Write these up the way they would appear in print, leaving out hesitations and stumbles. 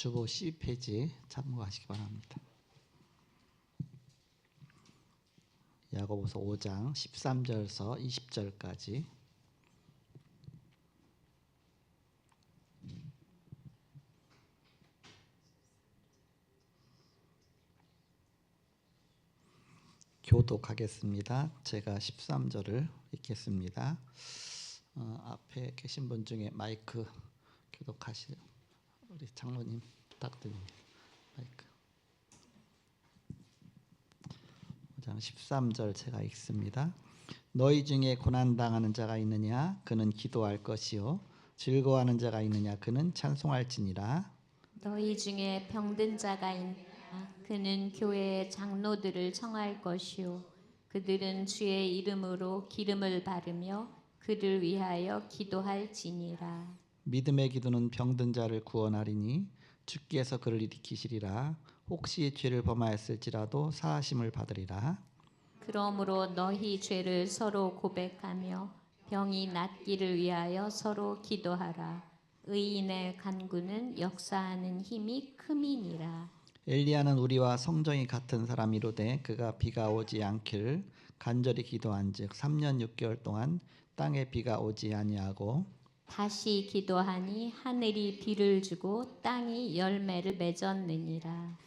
주보 12페이지 참고하시기 바랍니다. 야고보서 5장 13절에서 20절까지. 교독하겠습니다. 제가 13절을 읽겠습니다. 앞에 계신 분 중에 마이크 교독하실 우리 장로님 부탁드립니다. 마이크. 5장 13절 제가 읽습니다. 너희 중에 고난당하는 자가 있느냐 그는 기도할 것이요 즐거워하는 자가 있느냐 그는 찬송할지니라. 너희 중에 병든 자가 있느냐 그는 교회의 장로들을 청할 것이요 그들은 주의 이름으로 기름을 바르며 그를 위하여 기도할지니라. 믿음의 기도는 병든 자를 구원하리니 주께서 그를 일으키시리라. 혹시 죄를 범하였을지라도 사하심을 받으리라. 그러므로 너희 죄를 서로 고백하며 병이 낫기를 위하여 서로 기도하라. 의인의 간구는 역사하는 힘이 큼이니라. 엘리야는 우리와 성정이 같은 사람이로되 그가 비가 오지 않기를 간절히 기도한즉 3년 6개월 동안 땅에 비가 오지 아니하고 다시 기도하니 하늘이 비를 주고 땅이 열매를 맺었느니라.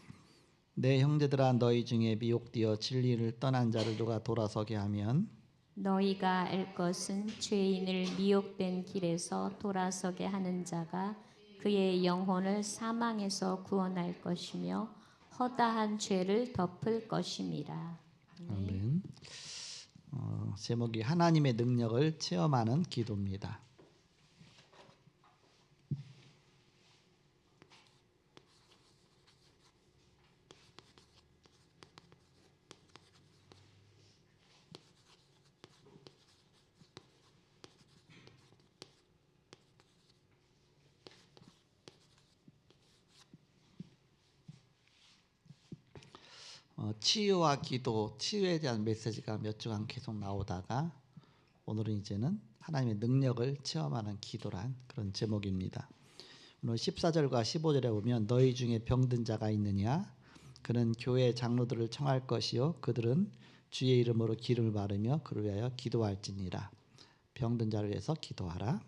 내 형제들아 너희 중에 미혹되어 진리를 떠난 자를 누가 돌아서게 하면 너희가 알 것은 죄인을 미혹된 길에서 돌아서게 하는 자가 그의 영혼을 사망에서 구원할 것이며 허다한 죄를 덮을 것임이라. 아멘. 제목이 하나님의 능력을 체험하는 기도입니다. 치유와 기도, 치유에 대한 메시지가 몇 주간 계속 나오다가 오늘은 이제는 하나님의 능력을 체험하는 기도란 그런 제목입니다. 오늘 14절과 15절에 보면 너희 중에 병든 자가 있느냐 그는 교회 장로들을 청할 것이요 그들은 주의 이름으로 기름을 바르며 그를 위하여 기도할지니라. 병든 자를 위해서 기도하라.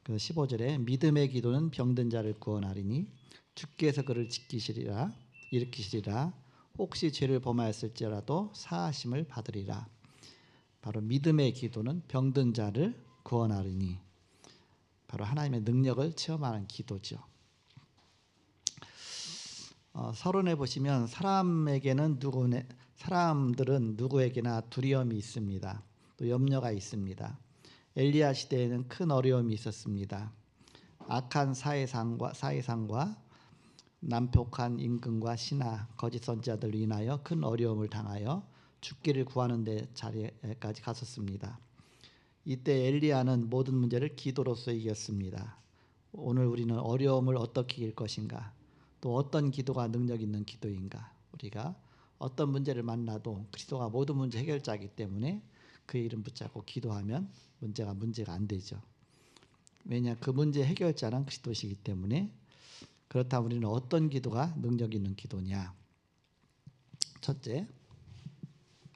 그래서 15절에 믿음의 기도는 병든 자를 구원하리니 주께서 그를 지키시리라 일으키시리라. 혹시 죄를 범하였을지라도 사하심을 받으리라. 바로 믿음의 기도는 병든 자를 구원하리니 바로 하나님의 능력을 체험하는 기도죠. 서론에 보시면 사람들은 누구에게나 두려움이 있습니다. 또 염려가 있습니다. 엘리야 시대에는 큰 어려움이 있었습니다. 악한 사회상과 난폭한 임금과 신하 거짓 선지자들로 인하여 큰 어려움을 당하여 죽기를 구하는 데 자리까지 갔었습니다. 이때 엘리야는 모든 문제를 기도로서 이겼습니다. 오늘 우리는 어려움을 어떻게 이길 것인가, 또 어떤 기도가 능력 있는 기도인가. 우리가 어떤 문제를 만나도 그리스도가 모든 문제 해결자이기 때문에 그의 이름 붙잡고 기도하면 문제가 안 되죠. 왜냐, 그 문제 해결자는 그리스도시기 때문에. 그렇다면 우리는 어떤 기도가 능력 있는 기도냐? 첫째,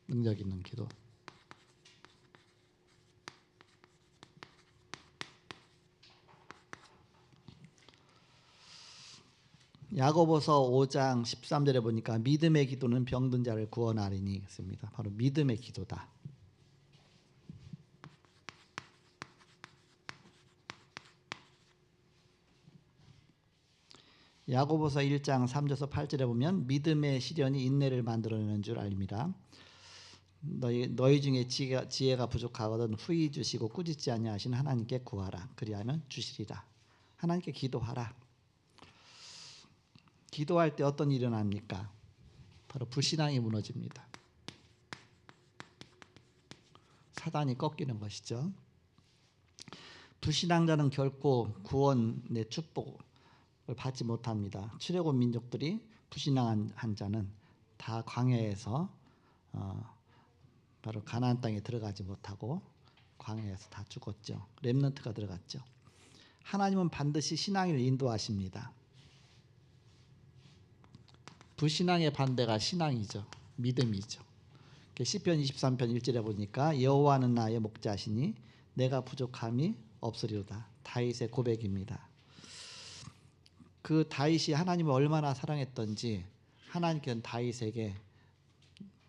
능력 있는 기도. 야고보서 5장 13절에 보니까 믿음의 기도는 병든 자를 구원하리니 있습니다. 바로 믿음의 기도다. 야고보서 1장 3절에서 8절에 보면 믿음의 시련이 인내를 만들어내는 줄 알미라. 너희 중에 지혜가 부족하거든 후히 주시고 꾸짖지 아니하신 하나님께 구하라. 그리하면 주시리라. 하나님께 기도하라. 기도할 때 어떤 일이 일어납니까? 바로 불신앙이 무너집니다. 사단이 꺾이는 것이죠. 불신앙자는 결코 구원의 축복을 받지 못합니다. 출애굽 민족들이 불신앙한 자는 다 광야에서 바로 가나안 땅에 들어가지 못하고 광야에서 다 죽었죠. 렘넌트가 들어갔죠. 하나님은 반드시 신앙을 인도하십니다. 불신앙의 반대가 신앙이죠. 믿음이죠. 시편 23편 1절에 보니까 여호와는 나의 목자시니 내가 부족함이 없으리로다. 다윗의 고백입니다. 그 다윗이 하나님을 얼마나 사랑했던지 하나님께는 다윗에게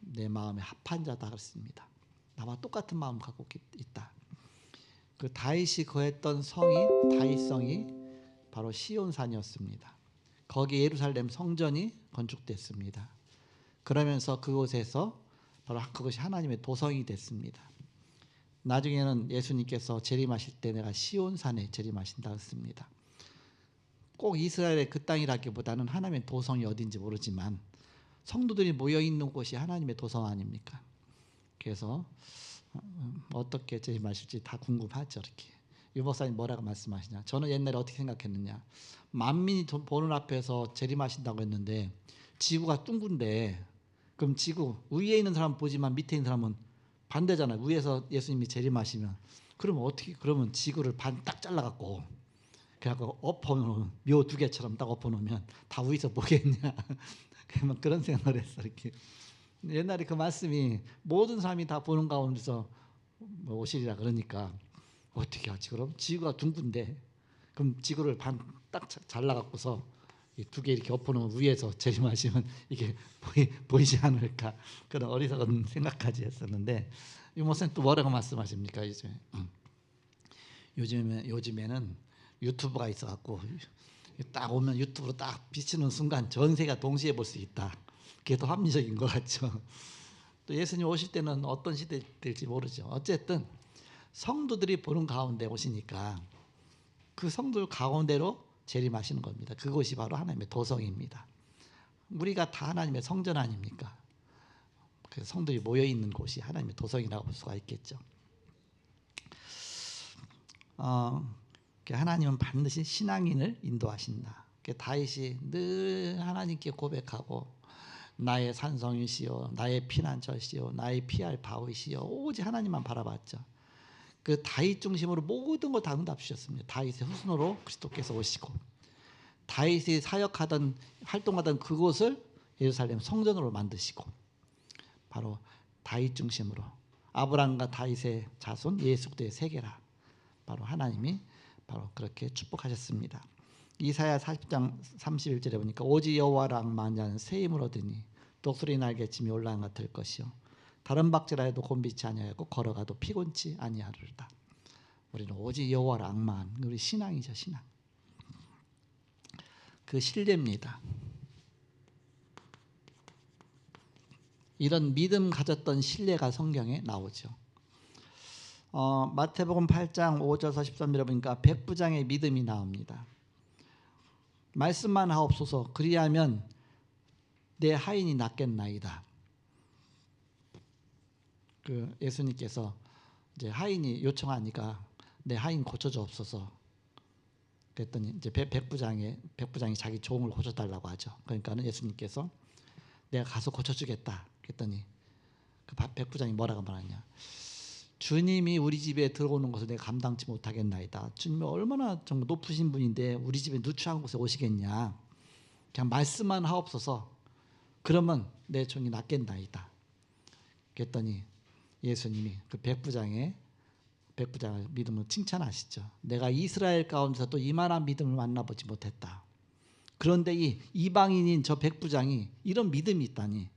내 마음에 합한 자다 그랬습니다. 나와 똑같은 마음 갖고 있다. 그 다윗이 거했던 성이 다윗성이 바로 시온산이었습니다. 거기 예루살렘 성전이 건축됐습니다. 그러면서 그곳에서 바로 그것이 하나님의 도성이 됐습니다. 나중에는 예수님께서 재림하실 때 내가 시온산에 재림하신다 했습니다. 꼭 이스라엘의 그 땅이라기보다는 하나님의 도성이 어딘지 모르지만 성도들이 모여 있는 곳이 하나님의 도성 아닙니까? 그래서 어떻게 재림하실지 다 궁금하죠. 이렇게 유 목사님 뭐라고 말씀하시냐? 저는 옛날에 어떻게 생각했느냐? 만민이 보는 앞에서 재림하신다고 했는데 지구가 둥근데 그럼 지구 위에 있는 사람 보지만 밑에 있는 사람은 반대잖아요. 위에서 예수님이 재림하시면 그러면 어떻게? 그러면 지구를 반 딱 잘라갖고 그래갖고 엎어놓으면 묘 두 개처럼 딱 엎어놓으면 다 위에서 보겠냐? 그런 생각을 했어. 이렇게 옛날에 그 말씀이 모든 사람이 다 보는 가운데서 오시리라 그러니까 어떻게 하지? 그럼 지구가 둥근데 그럼 지구를 반 딱 잘라갖고서 두 개 이렇게 엎어놓으면 위에서 재림하시면 이게 보이지 않을까 그런 어리석은 생각까지 했었는데 이 목사님 또 뭐라고 말씀하십니까? 요즘에는 유튜브가 있어갖고 딱 오면 유튜브로 딱 비치는 순간 전 세계가 동시에 볼 수 있다. 그게 더 합리적인 것 같죠. 또 예수님 오실 때는 어떤 시대 될지 모르죠. 어쨌든 성도들이 보는 가운데 오시니까 그 성도들 가운데로 재림하시는 겁니다. 그것이 바로 하나님의 도성입니다. 우리가 다 하나님의 성전 아닙니까? 그 성도들이 모여 있는 곳이 하나님의 도성이라고 볼 수가 있겠죠. 하나님은 반드시 신앙인을 인도하신다. 다윗이 늘 하나님께 고백하고 나의 산성이시요 나의 피난처시요 나의 피할 바위시요 오직 하나님만 바라봤죠. 그 다윗 중심으로 모든 걸 다 응답 주셨습니다. 다윗의 후손으로 그리스도께서 오시고 다윗이 사역하던 활동하던 그곳을 예루살렘 성전으로 만드시고 바로 다윗 중심으로 아브라함과 다윗의 자손 예수 그리스도의 세계라 바로 하나님이 바로 그렇게 축복하셨습니다. 이사야 40장 31절에 보니까 오직 여호와를 악마한 자는 새 힘을 얻으니 독수리 날개침이 올라간 것 같을 것이요 다른 박제라 해도 곤비치 아니하고 걸어가도 피곤치 아니하리로다. 우리는 오직 여호와를 악마한 우리 신앙이죠. 신앙. 그 신뢰입니다. 이런 믿음 가졌던 신뢰가 성경에 나오죠. 마태복음 8장 5절에서 13절에 보니까 백부장의 믿음이 나옵니다. 말씀만 하옵소서 그리하면 내 하인이 낫겠나이다. 그 예수님께서 이제 하인이 요청하니까 내 하인 고쳐주옵소서. 그랬더니 이제 백부장이 자기 종을 고쳐달라고 하죠. 그러니까는 예수님께서 내가 가서 고쳐주겠다. 그랬더니 그 백부장이 뭐라고 말하냐? 주님이 우리 집에 들어오는 것을 내가 감당치 못하겠나이다. 주님이 얼마나 정말 높으신 분인데 우리 집에 누추한 곳에 오시겠냐? 그냥 말씀만 하옵소서. 그러면 내 종이 낫겠나이다. 그랬더니 예수님이 그 백부장의 믿음을 칭찬하시죠. 내가 이스라엘 가운데서 또 이만한 믿음을 만나보지 못했다. 그런데 이 이방인인 저 백부장이 이런 믿음이 있다니.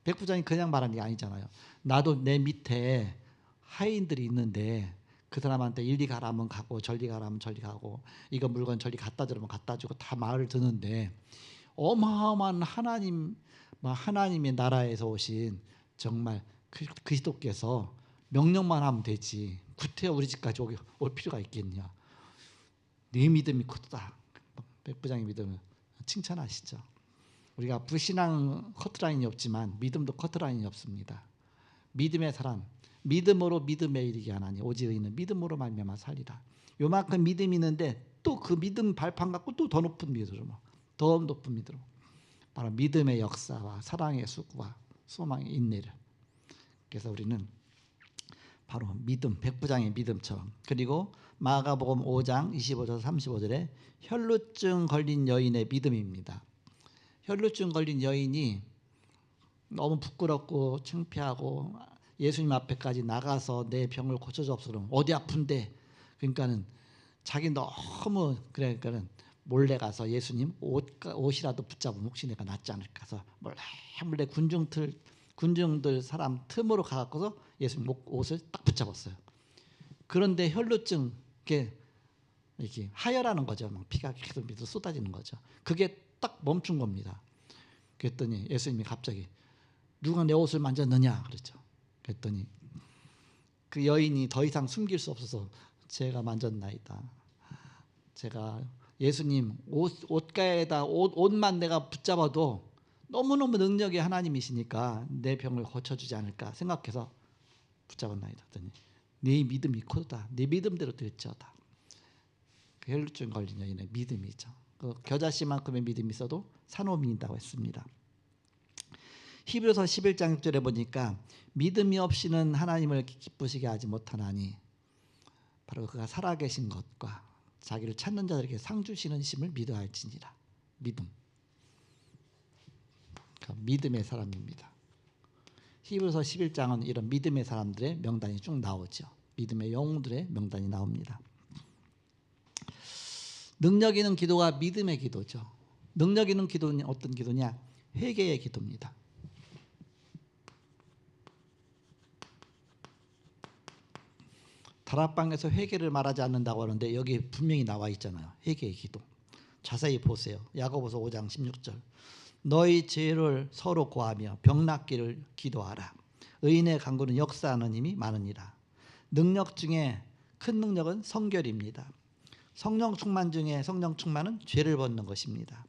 백부장이 그냥 말하는 게 아니잖아요. 나도 내 밑에 하인들이 있는데 그 사람한테 일리 가라 하면 가고 저리 가라 하면 저리 가고 이거 물건 저리 갖다 주면 갖다 주고 다 말을 듣는데 어마어마한 하나님의 나라에서 오신 정말 그리스도께서 명령만 하면 되지 구태여 우리 집까지 올 필요가 있겠냐. 네 믿음이 크다. 백부장의 믿음을 칭찬하시죠. 우리가 불신앙 커트라인이 없지만 믿음도 커트라인이 없습니다. 믿음의 사람 믿음으로 믿음에 이르게 하나니 오직 의인은 믿음으로 말미암아 살리라. 요만큼 믿음이 있는데 또 그 믿음 발판 갖고 또 더 높은 믿음으로 더 높은 믿음으로 바로 믿음의 역사와 사랑의 수고와 소망의 인내를. 그래서 우리는 바로 믿음 백부장의 믿음처럼 그리고 마가복음 5장 25절 35절에 혈루증 걸린 여인의 믿음입니다. 혈루증 걸린 여인이 너무 부끄럽고 창피하고 예수님 앞에까지 나가서 내 병을 고쳐주옵소서. 그러면 어디 아픈데? 그러니까는 자기 너무 그러니까는 몰래 가서 예수님 옷이라도 붙잡으면 혹시 내가 낫지 않을까 해서 몰래 군중들 사람 틈으로 가서 예수님 옷을 딱 붙잡았어요. 그런데 혈루증 이렇게 하혈하는 거죠. 막 피가 계속 밑으로 쏟아지는 거죠. 그게 딱 멈춘 겁니다. 그랬더니 예수님이 갑자기 누가 내 옷을 만졌느냐 그랬죠. 그랬더니 그 여인이 더 이상 숨길 수 없어서 제가 만졌나이다. 제가 예수님 옷가에다 옷만 내가 붙잡아도 너무너무 능력이 하나님이시니까 내 병을 고쳐주지 않을까 생각해서 붙잡았나이다. 하더니 네 믿음이 크다. 네 믿음대로 될지어다. 그 혈루증 걸린 여인의 믿음이죠. 그 겨자씨만큼의 믿음이 있어도 산업이 있다고 했습니다. 히브리서 11장 6절에 보니까 믿음이 없이는 하나님을 기쁘시게 하지 못하나니 바로 그가 살아계신 것과 자기를 찾는 자들에게 상 주시는 심을 믿어야 할지니라. 믿음. 그러니까 믿음의 사람입니다. 히브리서 11장은 이런 믿음의 사람들의 명단이 쭉 나오죠. 믿음의 영웅들의 명단이 나옵니다. 능력 있는 기도가 믿음의 기도죠. 능력 있는 기도는 어떤 기도냐? 회개의 기도입니다. 다락방에서 회개를 말하지 않는다고 하는데 여기 분명히 나와 있잖아요. 회개의 기도. 자세히 보세요. 야고보서 5장 16절. 너희 죄를 서로 고하며 병 낫기를 기도하라. 의인의 간구는 역사하는 힘이 많으니라. 능력 중에 큰 능력은 성결입니다. 성령 충만 중에 성령 충만은 죄를 벗는 것입니다.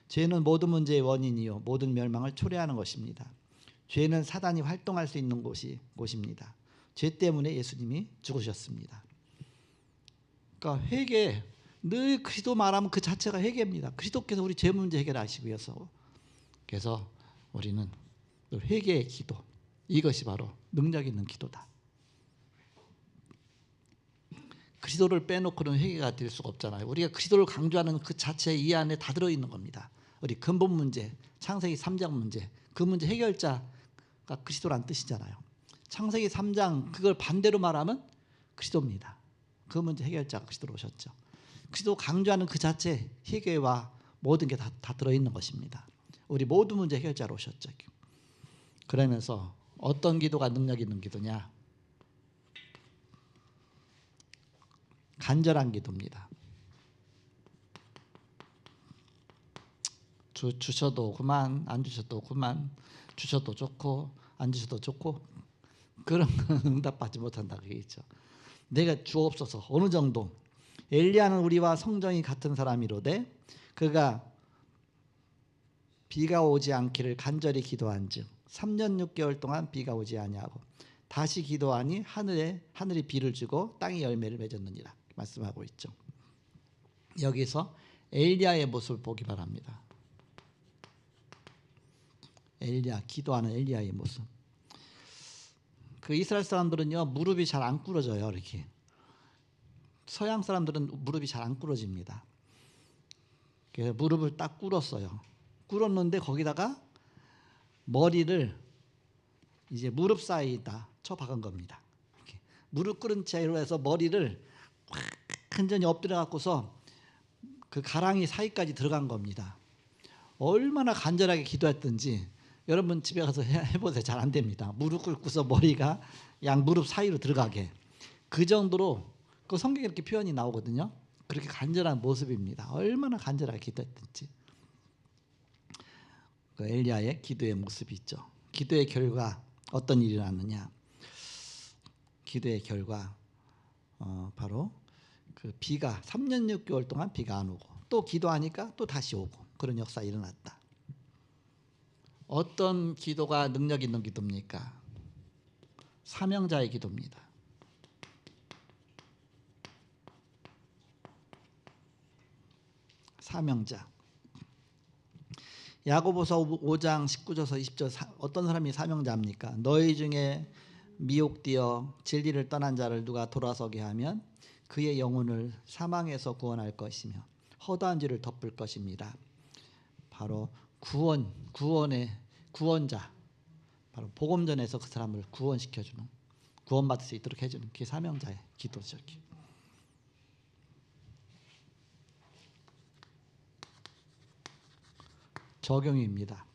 죄는 모든 문제의 원인이요 모든 멸망을 초래하는 것입니다. 죄는 사단이 활동할 수 있는 곳입니다. 죄 때문에 예수님이 죽으셨습니다. 그러니까 회개, 늘 그리스도 말하면 그 자체가 회개입니다. 그리스도께서 우리 죄 문제 해결하시기 위해서. 그래서 우리는 회개의 기도, 이것이 바로 능력 있는 기도다. 그리스도를 빼놓고는 회개가 될 수가 없잖아요. 우리가 그리스도를 강조하는 그 자체 이 안에 다 들어있는 겁니다. 우리 근본 문제, 창세기 3장 문제, 그 문제 해결자가 그리스도란 뜻이잖아요. 창세기 3장 그걸 반대로 말하면 그리스도입니다. 그 문제 해결자가 그리스도로 오셨죠. 그리스도 강조하는 그 자체 회개와 모든 게 다 들어있는 것입니다. 우리 모든 문제 해결자로 오셨죠. 그러면서 어떤 기도가 능력 있는 기도냐? 간절한 기도입니다. 주셔도 그만, 안 주셔도 그만, 주셔도 좋고 안 주셔도 좋고 그런 건 응답받지 못한다 그겠죠. 내가 주옵소서. 어느 정도 엘리야는 우리와 성정이 같은 사람이로되 그가 비가 오지 않기를 간절히 기도한즉 3년 6개월 동안 비가 오지 아니하고 다시 기도하니 하늘이 비를 주고 땅이 열매를 맺었느니라 말씀하고 있죠. 여기서 엘리야의 모습을 보기 바랍니다. 엘리야, 기도하는 엘리야의 모습. 그 이스라엘 사람들은요 무릎이 잘 안 꿇어져요. 이렇게 서양 사람들은 무릎이 잘 안 꿇어집니다. 그래서 무릎을 딱 꿇었어요. 꿇었는데 거기다가 머리를 이제 무릎 사이에다 쳐박은 겁니다. 이렇게 무릎 꿇은 채로 해서 머리를 완전히 엎드려 갖고서 그 가랑이 사이까지 들어간 겁니다. 얼마나 간절하게 기도했던지 여러분 집에 가서 해보세요. 잘 안 됩니다. 무릎 꿇고서 머리가 양 무릎 사이로 들어가게. 그 정도로 그 성경에 이렇게 표현이 나오거든요. 그렇게 간절한 모습입니다. 얼마나 간절하게 기도했던지. 그 엘리야의 기도의 모습이 있죠. 기도의 결과 어떤 일이 났느냐? 기도의 결과 바로 그 비가 3년 6개월 동안 비가 안 오고 또 기도하니까 또 다시 오고 그런 역사가 일어났다. 어떤 기도가 능력 있는 기도입니까? 사명자의 기도입니다. 사명자. 야고보서 5장 19절에서 20절 어떤 사람이 사명자입니까? 너희 중에 미혹되어 진리를 떠난 자를 누가 돌아서게 하면 그의 영혼을 사망에서 구원할 것이며 허다한 죄를 덮을 것입니다. 바로 구원의 구원자, 바로 복음 전에서 그 사람을 구원시켜주는, 구원받을 수 있도록 해주는 그 사명자의 기도죠. 적용입니다.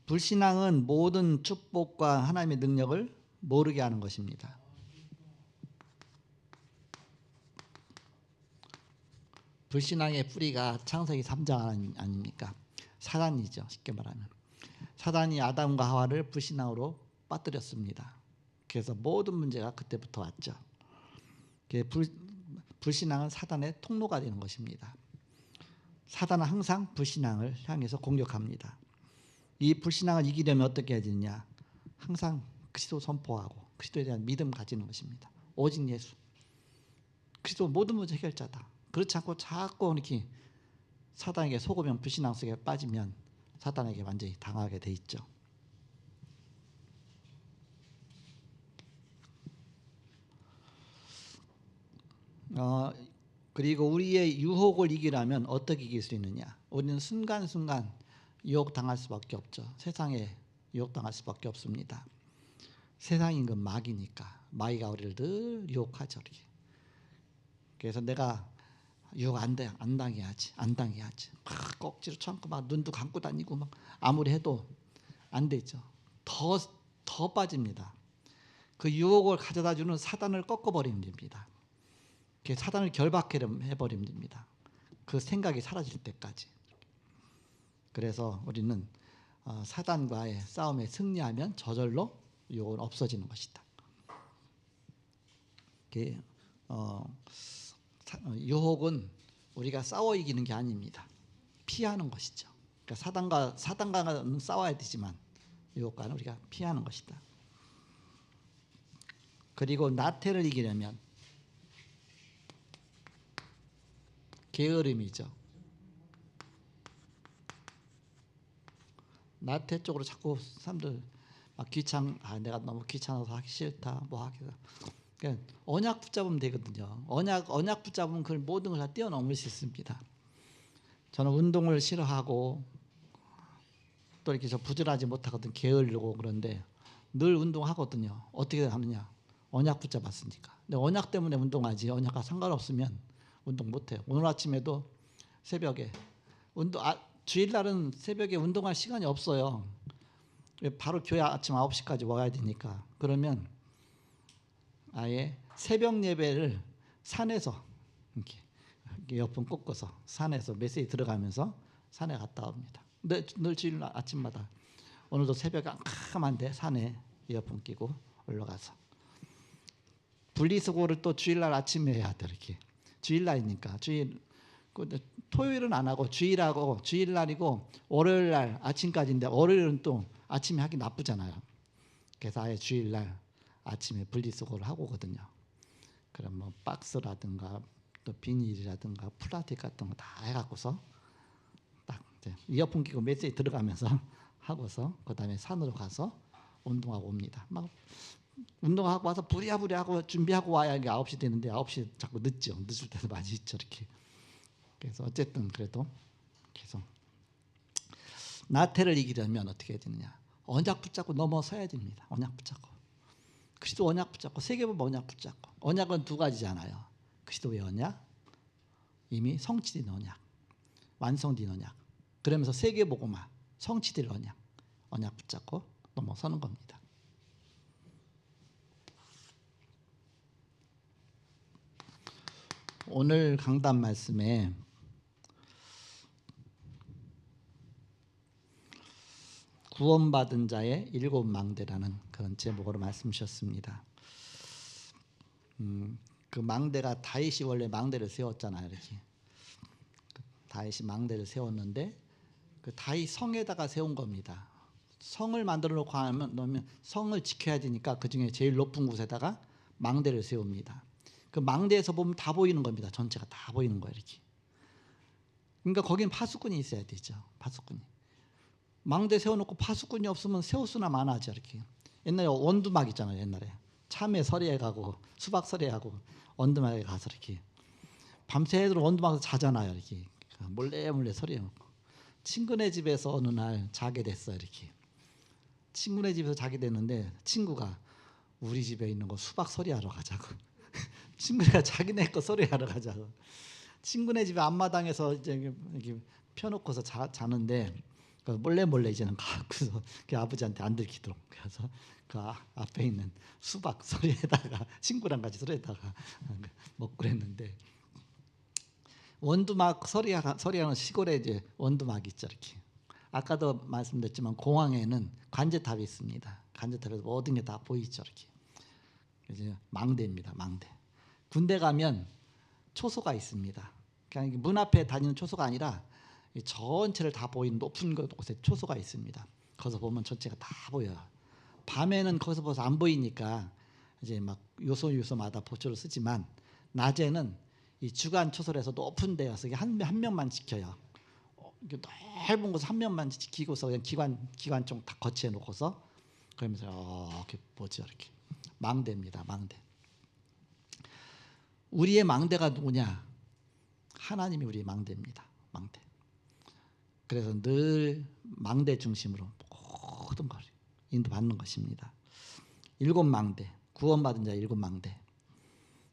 불신앙은 모든 축복과 하나님의 능력을 모르게 하는 것입니다. 불신앙의 뿌리가 창세기 3장 아닙니까? 사단이죠. 쉽게 말하면 사단이 아담과 하와를 불신앙으로 빠뜨렸습니다. 그래서 모든 문제가 그때부터 왔죠. 불신앙은 사단의 통로가 되는 것입니다. 사단은 항상 불신앙을 향해서 공격합니다. 이 불신앙을 이기려면 어떻게 해야 되느냐? 항상 그리스도 선포하고 그리스도에 대한 믿음 가지는 것입니다. 오직 예수, 그리스도 모든 문제 해결자다. 그렇지 않고 자꾸 이렇게 사단에게 속으면, 불신앙 속에 빠지면 사단에게 완전히 당하게 돼 있죠. 그리고 우리의 유혹을 이기려면 어떻게 이길 수 있느냐? 우리는 순간순간 유혹 당할 수밖에 없죠. 세상에 유혹 당할 수밖에 없습니다. 세상인 건 마귀니까, 마귀가 우리를 늘 유혹하죠. 이렇게. 그래서 내가 유혹 안 당해야지. 막 억지로 참고 막 눈도 감고 다니고 막 아무리 해도 안 되죠. 더 빠집니다. 그 유혹을 가져다 주는 사단을 꺾어버리면 됩니다. 사단을 결박해버리면 됩니다. 그 생각이 사라질 때까지. 그래서 우리는 사단과의 싸움에 승리하면 저절로 유혹은 없어지는 것이다. 유혹은 우리가 싸워 이기는 게 아닙니다. 피하는 것이죠. 그러니까 사단과는 싸워야 되지만 유혹과는 우리가 피하는 것이다. 그리고 나태를 이기려면 게으름이죠. 나태 쪽으로 자꾸 사람들 막 내가 너무 귀찮아서 하기 싫다, 뭐 하기다. 그러니까 언약 붙잡으면 되거든요. 언약 붙잡으면 그 모든 걸 다 뛰어넘을 수 있습니다. 저는 운동을 싫어하고 또 이렇게 부지런하지 못하거든, 게으르고. 그런데 늘 운동하거든요. 어떻게 하느냐? 언약 붙잡았으니까. 근데 언약 때문에 운동하지, 언약과 상관없으면 운동 못해요. 오늘 아침에도 새벽에 주일날은 새벽에 운동할 시간이 없어요. 바로 교회 아침 9시까지 와야 되니까. 그러면 아예 새벽 예배를 산에서 이렇게 옆은 꺾어서 산에서 메시지 들어가면서 산에 갔다 옵니다. 늘 주일 아침마다. 오늘도 새벽에 깜깜한데 산에 이어폰 끼고 올라가서 분리수거를 또 주일날 아침에 해야 돼. 이렇게 주일날이니까. 토요일은 안 하고 주일날이고 월요일날 아침까지인데, 월요일은 또 아침에 하기 나쁘잖아요. 그래서 아예 주일날 아침에 분리수거를 하고 오거든요. 그럼 뭐 박스라든가 또 비닐이라든가 플라스틱 같은 거 다 해갖고서 딱 이제 이어폰 끼고 메시지 들어가면서 하고서 그다음에 산으로 가서 운동하고 옵니다. 막 운동하고 와서 부랴부랴 하고 준비하고 와야 이게 9시 되는데 9시 자꾸 늦죠. 늦을 때도 많이 있죠. 이렇게. 그래서 어쨌든 그래도 계속 나태를 이기려면 어떻게 해야 되느냐? 언약 붙잡고 넘어서야 됩니다. 언약 붙잡고. 그리스도 언약 붙잡고, 세계보면 언약 붙잡고. 언약은 두 가지잖아요. 그리스도의 언약, 이미 성취된 언약, 완성된 언약. 그러면서 세계보고만 성취될 언약 붙잡고 넘어서는 겁니다. 오늘 강단 말씀에 구원받은 자의 7 망대라는 그런 제목으로 말씀 주셨습니다. 그 망대가 다윗이 원래 망대를 세웠잖아요. 이렇게 다윗이 망대를 세웠는데 그 다윗 성에다가 세운 겁니다. 성을 만들어 놓고 놓으면 성을 지켜야 되니까 그 중에 제일 높은 곳에다가 망대를 세웁니다. 그 망대에서 보면 다 보이는 겁니다. 전체가 다 보이는 거예요. 이렇게. 그러니까 거기는 파수꾼이 있어야 되죠. 파수꾼이. 망대 세워놓고 파수꾼이 없으면 세우수나 많아져. 이렇게. 옛날에 원두막 있잖아요. 옛날에 참외 서리에 가고 수박 서리에 가고 원두막에 가서 이렇게 밤새도록 원두막에서 자잖아요. 이렇게 몰래 서리에 놓고. 친구네 집에서 어느 날 자게 됐어. 이렇게 친구네 집에서 자게 됐는데 친구가 우리 집에 있는 거 수박 서리하러 가자고. 친구가 자기네 거 서리하러 가자고. 친구네 집에 앞마당에서 이제 이렇게 펴놓고서 자는데 그 몰래 이제는 가고서 그 아버지한테 안 들키도록 그래서 그 앞에 있는 수박 서리에다가 친구랑 같이 서리에다가 먹고 그랬는데, 원두막 서리하는 시골에 이제 원두막 있죠. 이렇게 아까도 말씀드렸지만 공항에는 관제탑이 있습니다. 관제탑에서 모든 게 다 보이죠. 이렇게 이제 망대입니다. 망대. 군대 가면 초소가 있습니다. 그냥 문 앞에 다니는 초소가 아니라 전체를 다 보이는 높은 곳에 초소가 있습니다. 거기서 보면 전체가 다 보여요. 밤에는 거기서 봐서 안 보이니까 이제 막 요소마다 보초를 쓰지만, 낮에는 이 주간 초소에서 높은 데여서 한 명만 지켜요. 이렇게 넓은 곳 한 명만 지키고서 그냥 기관총 다 거치해 놓고서 그러면서 이렇게 보죠. 이렇게 망대입니다. 망대. 우리의 망대가 누구냐? 하나님이 우리의 망대입니다. 망대. 그래서 늘 망대 중심으로 모든 걸 인도받는 것입니다. 7망대, 구원받은 자 7망대.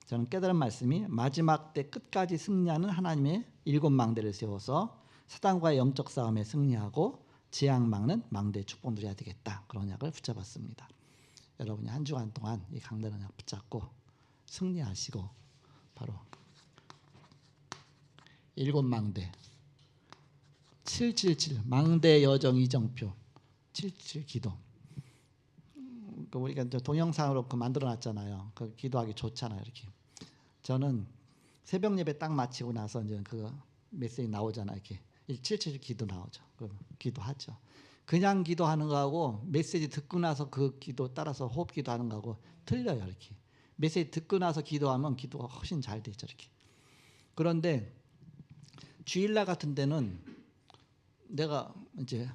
저는 깨달은 말씀이 마지막 때 끝까지 승리하는 하나님의 7망대를 세워서 사단과의 영적 싸움에 승리하고 재앙 막는 망대의 축복 누려야 되겠다. 그런 약을 붙잡았습니다. 여러분이 한 주간 동안 이 강단을 약 붙잡고 승리하시고 바로 7망대 777 망대 여정 이정표 77 기도. 우리가 동영상으로 만들어 놨잖아요. 그 기도하기 좋잖아요. 이렇게 저는 새벽 예배 딱 마치고 나서 이제 그 메시지 나오잖아요. 이렇게 77 기도 나오죠. 그럼 기도하죠. 그냥 기도하는 거하고 메시지 듣고 나서 그 기도 따라서 호흡 기도하는 거하고 틀려요. 이렇게 메시지 듣고 나서 기도하면 기도가 훨씬 잘 되죠. 이렇게. 그런데 주일날 같은 데는 내가 이제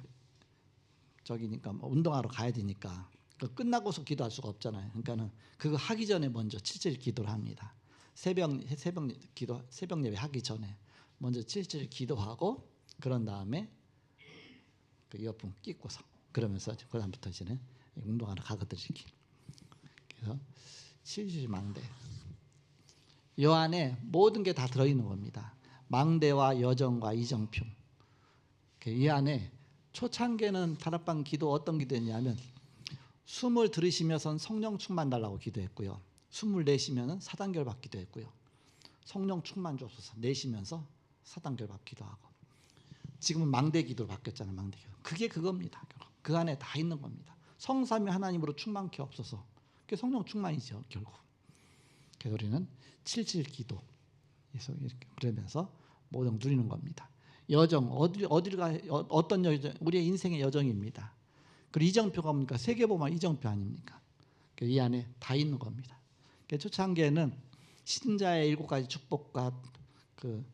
저기니까 운동하러 가야 되니까 끝나고서 기도할 수가 없잖아요. 그러니까는 그거 하기 전에 먼저 77 기도를 합니다. 새벽 예배 하기 전에 먼저 77 기도하고 그런 다음에 그 이어폰 끼고서 그러면서 그다음부터 이제는 운동하러 가거든. 이렇게. 그래서 77 망대. 이 안에 모든 게 다 들어있는 겁니다. 망대와 여정과 이정표. 이 안에 초창기에는 다락방 기도 어떤 기도했냐면 숨을 들이쉬면서 성령 충만 달라고 기도했고요. 숨을 내쉬면은 사단결 받기도 했고요. 성령 충만 줘서 내쉬면서 사단결 받기도 하고. 지금은 망대 기도로 바뀌었잖아요. 망대 기도. 그게 그겁니다. 그 안에 다 있는 겁니다. 성삼위 하나님으로 충만케 없어서 그게 성령 충만이죠. 결국. 그래서 우리는 77 기도. 그래서 이렇게 그러면서 모든 누리는 겁니다. 여정 어디를 가 어떤 여정 우리의 인생의 여정입니다. 그리고 이정표가 뭡니까? 세계보면 이정표 아닙니까? 이 안에 다 있는 겁니다. 초창기에는 신자의 7가지 축복과 그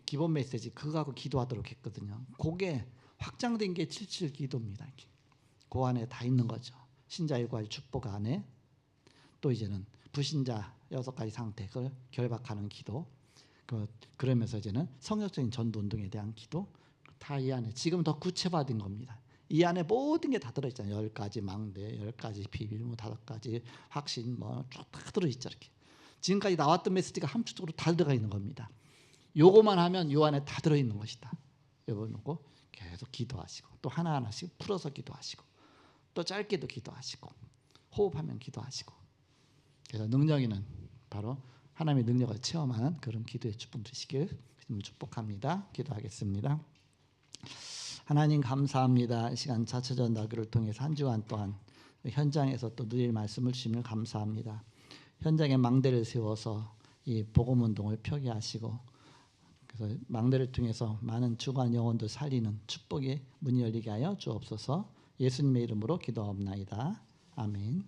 기본 메시지 그거 갖고 기도하도록 했거든요. 그게 확장된 게 77 기도입니다. 그 안에 다 있는 거죠. 신자 7가지 축복 안에 또 이제는 불신자 6가지 상태 그걸 결박하는 기도. 그러면서 이제는 성역적인 전도 운동에 대한 기도 다 이 안에 지금 더 구체화된 겁니다. 이 안에 모든 게 다 들어있잖아요. 10가지 망대, 10가지 비밀, 5가지 확신, 다 들어있죠. 이렇게 지금까지 나왔던 메시지가 함축적으로 다 들어가 있는 겁니다. 요거만 하면 요 안에 다 들어있는 것이다. 요거 놓고 계속 기도하시고 또 하나하나씩 풀어서 기도하시고 또 짧게도 기도하시고 호흡하면 기도하시고 그래서 능력이는 바로 하나님의 능력을 체험하는 그런 기도의 축복 되시길 축복합니다. 기도하겠습니다. 하나님 감사합니다. 이 시간 자처전 나그를 통해서 한 주간 동안 현장에서 또 누릴 말씀을 주시면 감사합니다. 현장에 망대를 세워서 이 복음 운동을 펴게 하시고 그래서 망대를 통해서 많은 주간 영혼들 살리는 축복의 문이 열리게 하여 주옵소서. 예수님의 이름으로 기도하옵나이다. 아멘.